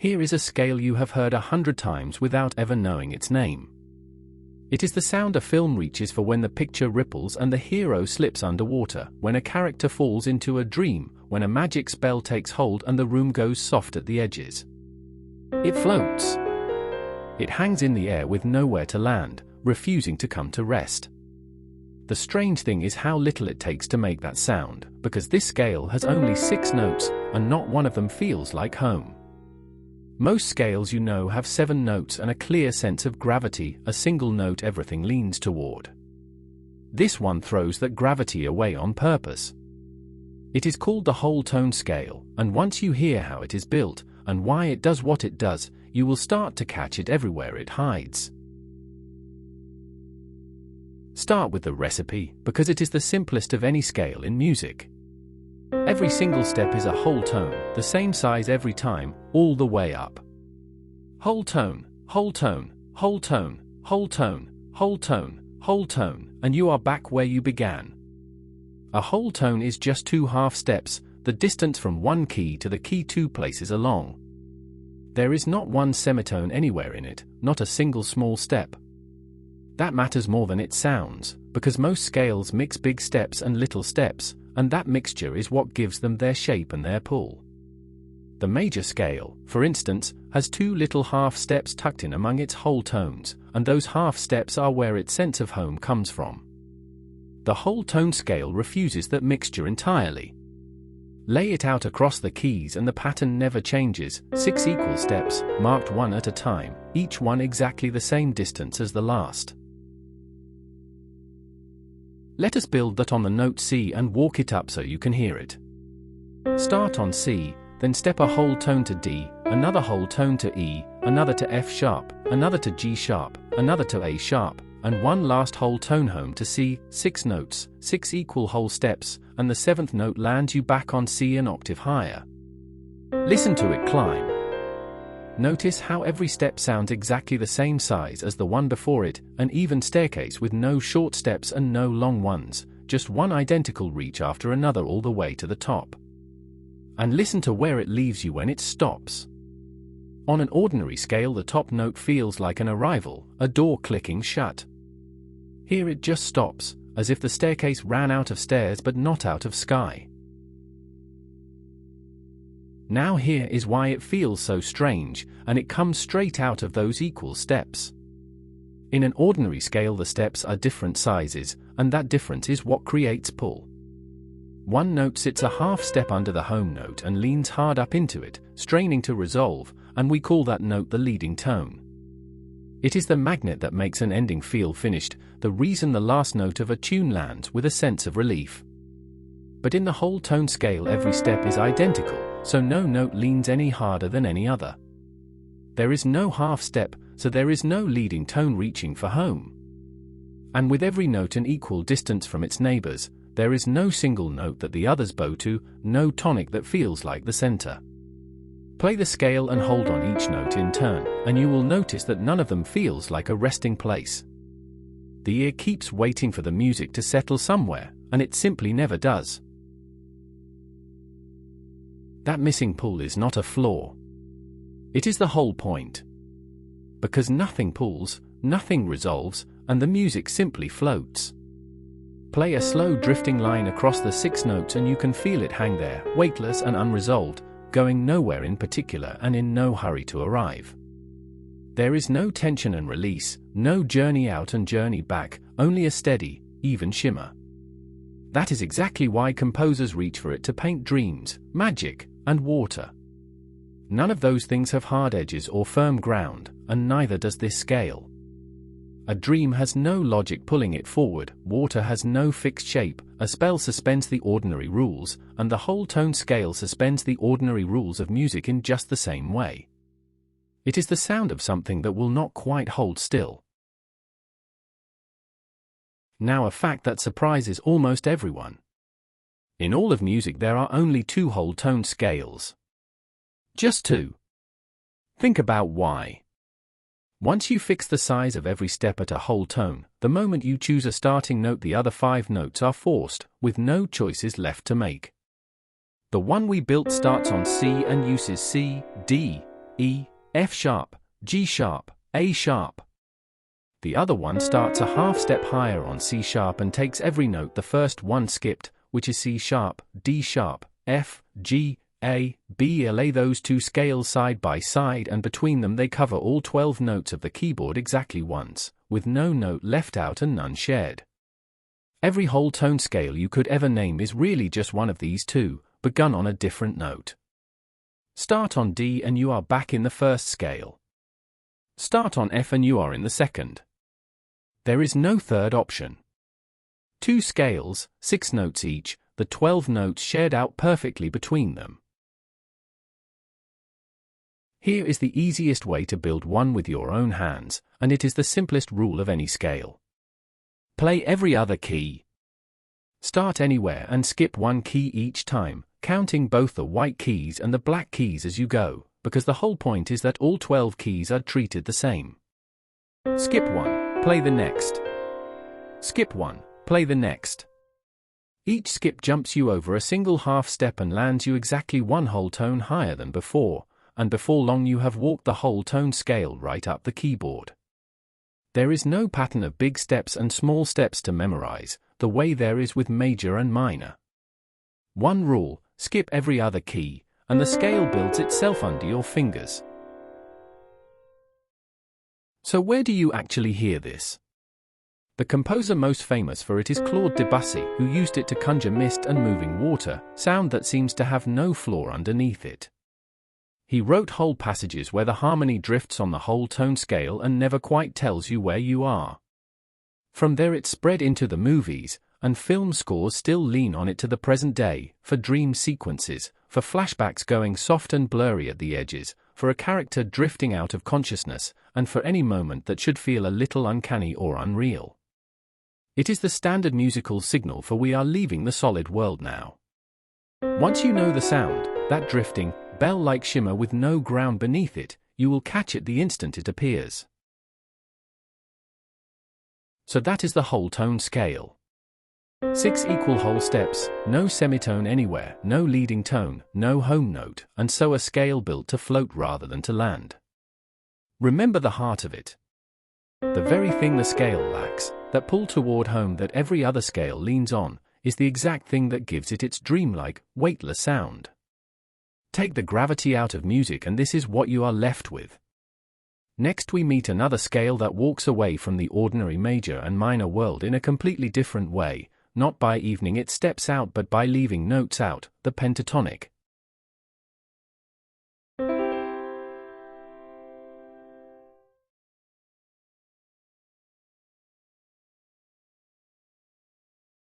Here is a scale you have heard 100 times without ever knowing its name. It is the sound a film reaches for when the picture ripples and the hero slips underwater, when a character falls into a dream, when a magic spell takes hold and the room goes soft at the edges. It floats. It hangs in the air with nowhere to land, refusing to come to rest. The strange thing is how little it takes to make that sound, because this scale has only 6 notes, and not one of them feels like home. Most scales have 7 notes and a clear sense of gravity, a single note everything leans toward. This one throws that gravity away on purpose. It is called the whole tone scale, and once you hear how it is built, and why it does what it does, you will start to catch it everywhere it hides. Start with the recipe, because it is the simplest of any scale in music. Every single step is a whole tone, the same size every time, all the way up. Whole tone, whole tone, whole tone, whole tone, whole tone, whole tone, and you are back where you began. A whole tone is just 2 half steps, the distance from one key to the key 2 places along. There is not one semitone anywhere in it, not a single small step. That matters more than it sounds, because most scales mix big steps and little steps, and that mixture is what gives them their shape and their pull. The major scale, for instance, has 2 little half steps tucked in among its whole tones, and those half steps are where its sense of home comes from. The whole tone scale refuses that mixture entirely. Lay it out across the keys and the pattern never changes, 6 equal steps, marked one at a time, each one exactly the same distance as the last. Let us build that on the note C and walk it up so you can hear it. Start on C, then step a whole tone to D, another whole tone to E, another to F sharp, another to G sharp, another to A sharp, and one last whole tone home to C, 6 notes, 6 equal whole steps, and the 7th note lands you back on C an octave higher. Listen to it climb. Notice how every step sounds exactly the same size as the one before it, an even staircase with no short steps and no long ones, just one identical reach after another all the way to the top. And listen to where it leaves you when it stops. On an ordinary scale, the top note feels like an arrival, a door clicking shut. Here it just stops, as if the staircase ran out of stairs but not out of sky. Now here is why it feels so strange, and it comes straight out of those equal steps. In an ordinary scale the steps are different sizes, and that difference is what creates pull. One note sits a half step under the home note and leans hard up into it, straining to resolve, and we call that note the leading tone. It is the magnet that makes an ending feel finished, the reason the last note of a tune lands with a sense of relief. But in the whole tone scale every step is identical, so no note leans any harder than any other. There is no half step, so there is no leading tone reaching for home. And with every note an equal distance from its neighbors, there is no single note that the others bow to, no tonic that feels like the center. Play the scale and hold on each note in turn, and you will notice that none of them feels like a resting place. The ear keeps waiting for the music to settle somewhere, and it simply never does. That missing pull is not a flaw. It is the whole point. Because nothing pulls, nothing resolves, and the music simply floats. Play a slow drifting line across the 6 notes and you can feel it hang there, weightless and unresolved, going nowhere in particular and in no hurry to arrive. There is no tension and release, no journey out and journey back, only a steady, even shimmer. That is exactly why composers reach for it to paint dreams, magic, and water. None of those things have hard edges or firm ground, and neither does this scale. A dream has no logic pulling it forward, water has no fixed shape, a spell suspends the ordinary rules, and the whole tone scale suspends the ordinary rules of music in just the same way. It is the sound of something that will not quite hold still. Now a fact that surprises almost everyone. In all of music there are only 2 whole tone scales. Just 2. Think about why. Once you fix the size of every step at a whole tone, the moment you choose a starting note the other 5 notes are forced, with no choices left to make. The one we built starts on C and uses C, D, E, F sharp, G sharp, A sharp. The other one starts a half step higher on C sharp and takes every note the first one skipped, which is C sharp, D sharp, F, G, A, B. Lay those two scales side by side, and between them they cover all 12 notes of the keyboard exactly once, with no note left out and none shared. Every whole tone scale you could ever name is really just one of these two, begun on a different note. Start on D and you are back in the first scale. Start on F and you are in the second. There is no third option. Two scales, 6 notes each, the 12 notes shared out perfectly between them. Here is the easiest way to build one with your own hands, and it is the simplest rule of any scale. Play every other key. Start anywhere and skip one key each time, counting both the white keys and the black keys as you go, because the whole point is that all 12 keys are treated the same. Skip one, play the next. Skip one, play the next. Each skip jumps you over a single half step and lands you exactly one whole tone higher than before, and before long you have walked the whole tone scale right up the keyboard. There is no pattern of big steps and small steps to memorize, the way there is with major and minor. One rule, skip every other key, and the scale builds itself under your fingers. So where do you actually hear this? The composer most famous for it is Claude Debussy, who used it to conjure mist and moving water, sound that seems to have no floor underneath it. He wrote whole passages where the harmony drifts on the whole tone scale and never quite tells you where you are. From there it spread into the movies, and film scores still lean on it to the present day, for dream sequences, for flashbacks going soft and blurry at the edges, for a character drifting out of consciousness, and for any moment that should feel a little uncanny or unreal. It is the standard musical signal for we are leaving the solid world now. Once you know the sound, that drifting, bell-like shimmer with no ground beneath it, you will catch it the instant it appears. So that is the whole tone scale. 6 equal whole steps, no semitone anywhere, no leading tone, no home note, and so a scale built to float rather than to land. Remember the heart of it. The very thing the scale lacks, that pull toward home that every other scale leans on, is the exact thing that gives it its dreamlike, weightless sound. Take the gravity out of music and this is what you are left with. Next we meet another scale that walks away from the ordinary major and minor world in a completely different way, not by evening its steps out but by leaving notes out, the pentatonic.